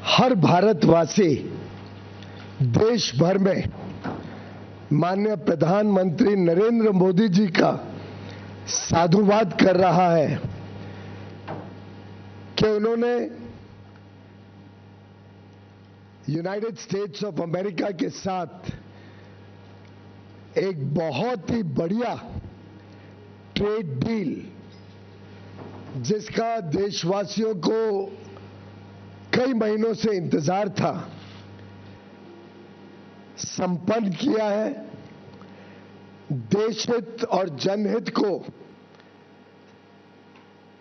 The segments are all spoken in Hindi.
हर भारतवासी देश भर में माननीय प्रधानमंत्री नरेंद्र मोदी जी का साधुवाद कर रहा है कि उन्होंने यूनाइटेड स्टेट्स ऑफ अमेरिका के साथ एक बहुत ही बढ़िया ट्रेड डील, जिसका देशवासियों को कई महीनों से इंतजार था, संपन्न किया है। देशहित और जनहित को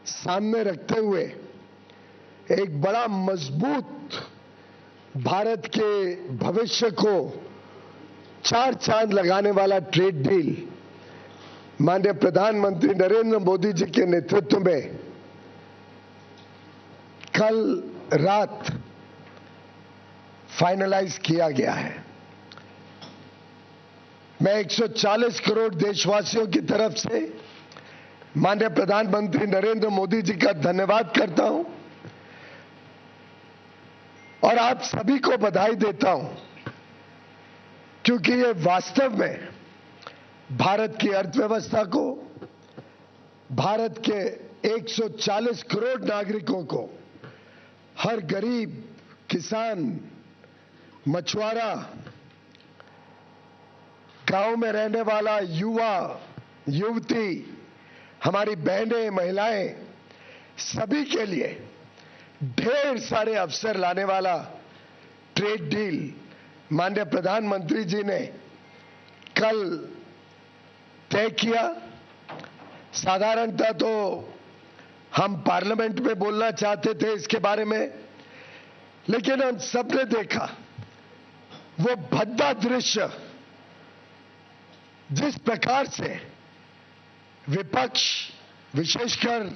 सामने रखते हुए एक बड़ा मजबूत भारत के भविष्य को चार चांद लगाने वाला ट्रेड डील माननीय प्रधानमंत्री नरेंद्र मोदी जी के नेतृत्व में कल रात फाइनलाइज किया गया है। मैं 140 करोड़ देशवासियों की तरफ से माननीय प्रधानमंत्री नरेंद्र मोदी जी का धन्यवाद करता हूं और आप सभी को बधाई देता हूं, क्योंकि ये वास्तव में भारत की अर्थव्यवस्था को, भारत के 140 करोड़ नागरिकों को, हर गरीब, किसान, मछुआरा, गांव में रहने वाला युवा, युवती, हमारी बहनें, महिलाएं, सभी के लिए ढेर सारे अवसर लाने वाला ट्रेड डील माननीय प्रधानमंत्री जी ने कल तय किया। साधारणतः तो हम पार्लियामेंट में बोलना चाहते थे इसके बारे में, लेकिन हम सबने देखा वो भद्दा दृश्य, जिस प्रकार से विपक्ष, विशेषकर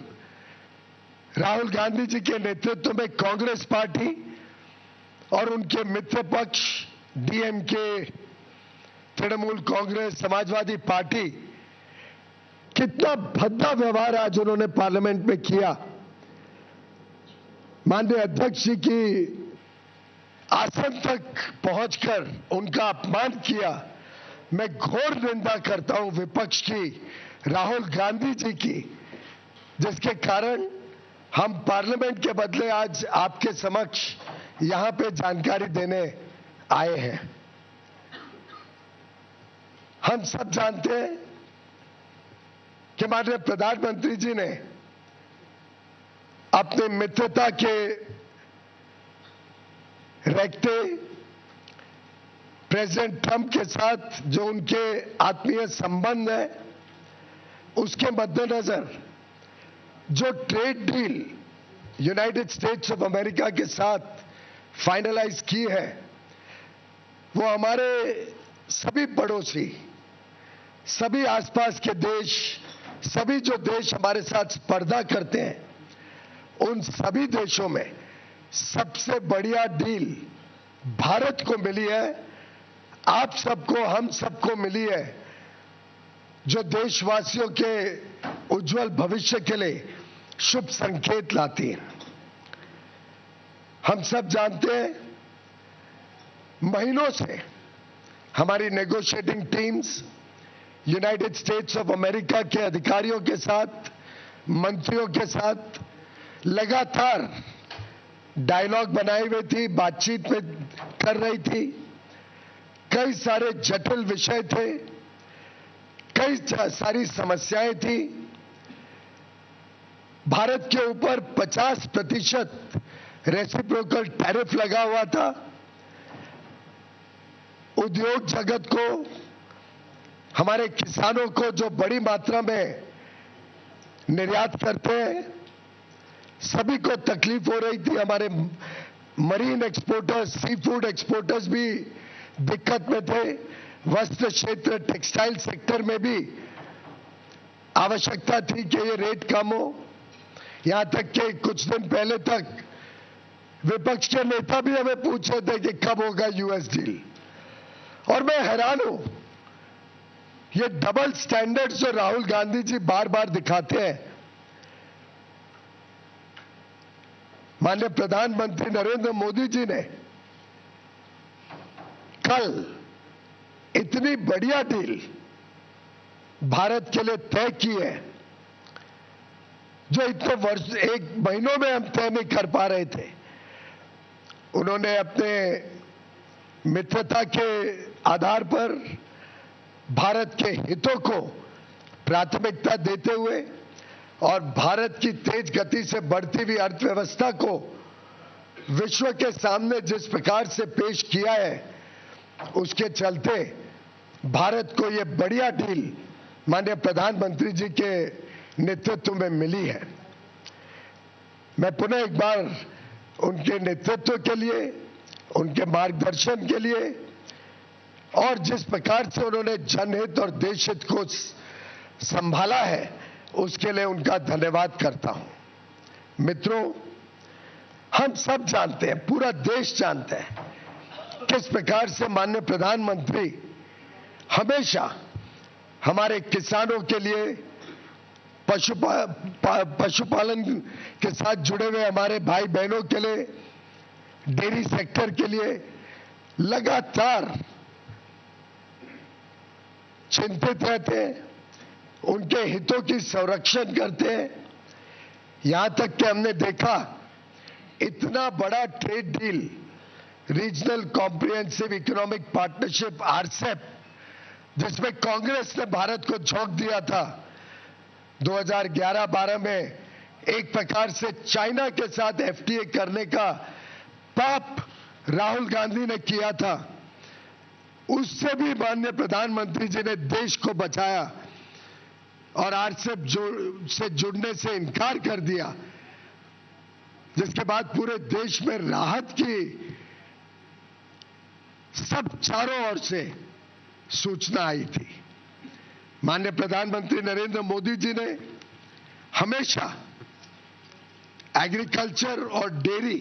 राहुल गांधी जी के नेतृत्व में कांग्रेस पार्टी और उनके मित्र पक्ष डीएमके, तृणमूल कांग्रेस, समाजवादी पार्टी, कितना भद्दा व्यवहार आज उन्होंने पार्लियामेंट में किया। माननीय अध्यक्ष जी की आसन तक पहुंचकर उनका अपमान किया। मैं घोर निंदा करता हूं विपक्ष की, राहुल गांधी जी की, जिसके कारण हम पार्लियामेंट के बदले आज आपके समक्ष यहां पे जानकारी देने आए हैं। हम सब जानते हैं कि माननीय प्रधानमंत्री जी ने अपने मित्रता के रखते प्रेसिडेंट ट्रंप के साथ जो उनके आत्मीय संबंध है, उसके मद्देनजर जो trade deal United states of America के साथ फाइनलाइज की है, वो हमारे सभी पड़ोसी, सभी आसपास के देश, सभी जो देश हमारे साथ स्पर्धा करते हैं, उन सभी देशों में सबसे बढ़िया डील भारत को मिली है। आप सबको, हम सबको मिली है, जो देशवासियों के उज्जवल भविष्य के लिए शुभ संकेत लाती है। हम सब जानते हैं महीनों से हमारी negotiating teams United states of America के अधिकारियों के साथ, मंत्रियों के साथ लगातार डायलॉग बनाए हुए थी, बातचीत में कर रही थी। कई सारे जटिल विषय थे, कई सारी समस्याएं थी। भारत के ऊपर 50% रेसिप्रोकल टैरिफ लगा हुआ था। उद्योग जगत को, हमारे किसानों को जो बड़ी मात्रा में निर्यात करते हैं, सभी को तकलीफ हो रही थी। हमारे marine exporters, sea food exporters भी दिक्कत में थे। वस्त्र क्षेत्र, टेक्सटाइल सेक्टर में भी आवश्यकता थी कि ये रेट कम हो। यहां तक कि कुछ दिन पहले तक विपक्ष के नेता भी हमें पूछ रहे थे कि कब होगा यूएस डील। और मैं हैरान हूं, ये डबल स्टैंडर्ड्स जो राहुल गांधी जी बार बार दिखाते हैं। माननीय प्रधानमंत्री नरेंद्र मोदी जी ने कल इतनी बढ़िया डील भारत के लिए तय की है जो इतने वर्ष एक महीनों में हम तय नहीं कर पा रहे थे। उन्होंने अपने मित्रता के आधार पर भारत के हितों को प्राथमिकता देते हुए और भारत की तेज गति से बढ़ती हुई अर्थव्यवस्था को विश्व के सामने जिस प्रकार से पेश किया है, उसके चलते भारत को यह बढ़िया डील माननीय प्रधानमंत्री जी के नेतृत्व में मिली है। मैं पुनः एक बार उनके नेतृत्व के लिए, उनके मार्गदर्शन के लिए और जिस प्रकार से उन्होंने जनहित और देशहित को संभाला है, उसके लिए उनका धन्यवाद करता हूं। मित्रों, हम सब जानते हैं, पूरा देश जानता है किस प्रकार से माननीय प्रधानमंत्री हमेशा हमारे किसानों के लिए, पशुपालन के साथ जुड़े हुए हमारे भाई बहनों के लिए, डेयरी सेक्टर के लिए लगातार चिंतित रहते हैं, उनके हितों की संरक्षण करते हैं। यहां तक कि हमने देखा इतना बड़ा trade deal, regional comprehensive economic partnership RCEP, जिसमें कांग्रेस ने भारत को झोंक दिया था 2011-12 में, एक प्रकार से चाइना के साथ एफटीए करने का पाप राहुल गांधी ने किया था। उससे भी माननीय प्रधानमंत्री जी ने देश को बचाया और आरसेप से जुड़ने से इनकार कर दिया, जिसके बाद पूरे देश में राहत की सब चारों ओर से सूचना आई थी। माननीय प्रधानमंत्री नरेंद्र मोदी जी ने हमेशा एग्रीकल्चर और डेयरी,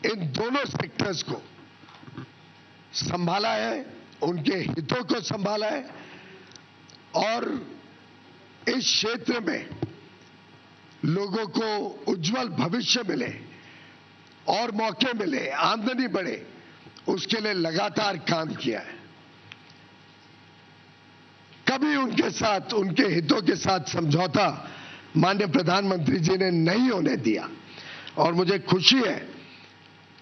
इन दोनों सेक्टर्स को संभाला है, उनके हितों को संभाला है और इस क्षेत्र में लोगों को उज्जवल भविष्य मिले और मौके मिले, आमदनी बढ़े, उसके लिए लगातार काम किया है। कभी उनके साथ, उनके हितों के साथ समझौता माननीय प्रधानमंत्री जी ने नहीं होने दिया और मुझे खुशी है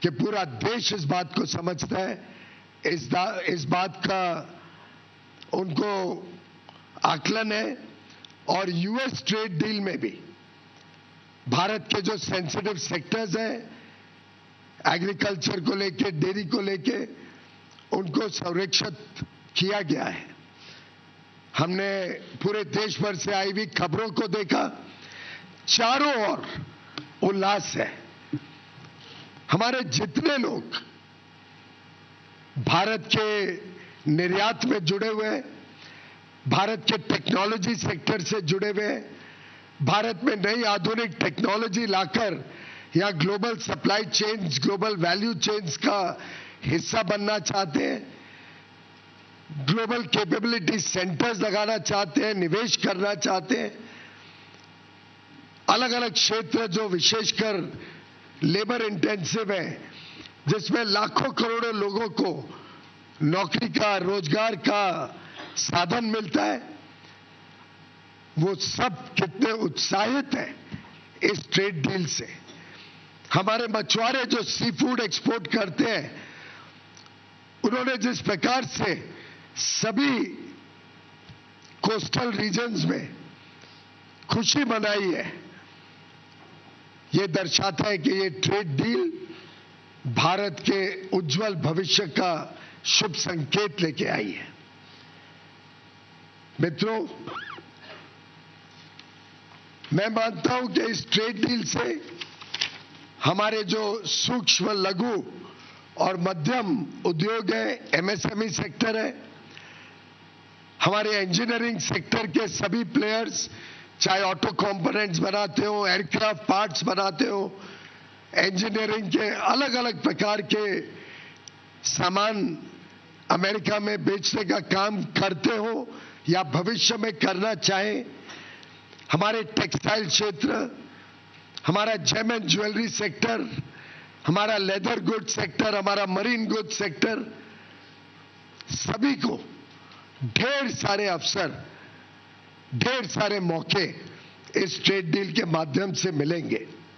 कि पूरा देश इस बात को समझता है, इस बात का उनको आकलन है और यूएस ट्रेड डील में भी भारत के जो सेंसिटिव सेक्टर्स हैं, एग्रीकल्चर को लेके, डेयरी को लेके, उनको संरक्षित किया गया है। हमने पूरे देश भर से आई हुई खबरों को देखा, चारों ओर उल्लास है। हमारे जितने लोग भारत के निर्यात में जुड़े हुए हैं, भारत के टेक्नोलॉजी सेक्टर से जुड़े हुए हैं, भारत में नई आधुनिक टेक्नोलॉजी लाकर यहाँ global supply chains, global value chains का हिस्सा बनना चाहते हैं, ग्लोबल कैपेबिलिटी सेंटर्स लगाना चाहते हैं, निवेश करना चाहते हैं। अलग अलग क्षेत्र जो विशेषकर लेबर इंटेंसिव है, जिसमें लाखों करोड़ों लोगों को नौकरी का, रोजगार का साधन मिलता है, वो सब कितने उत्साहित हैं इस ट्रेड डील से। हमारे मछुआरे जो सी फूड एक्सपोर्ट करते हैं, उन्होंने जिस प्रकार से सभी कोस्टल रीजन्स में खुशी मनाई है, ये दर्शाता है कि ये ट्रेड डील भारत के उज्जवल भविष्य का शुभ संकेत लेके आई है। मित्रों, मैं मानता हूं कि इस ट्रेड डील से हमारे जो सूक्ष्म, लघु और मध्यम उद्योग है, एमएसएमई सेक्टर है, हमारे इंजीनियरिंग सेक्टर के सभी प्लेयर्स, चाहे ऑटो कंपोनेंट्स बनाते हो, एयरक्राफ्ट पार्ट्स बनाते हो, इंजीनियरिंग के अलग अलग प्रकार के सामान अमेरिका में बेचने का काम करते हो या भविष्य में करना चाहें, हमारे टेक्सटाइल क्षेत्र, हमारा जेम एंड ज्वेलरी सेक्टर, हमारा लेदर गुड सेक्टर, हमारा मरीन गुड सेक्टर, सभी को ढेर सारे अवसर, ढेर सारे मौके इस ट्रेड डील के माध्यम से मिलेंगे।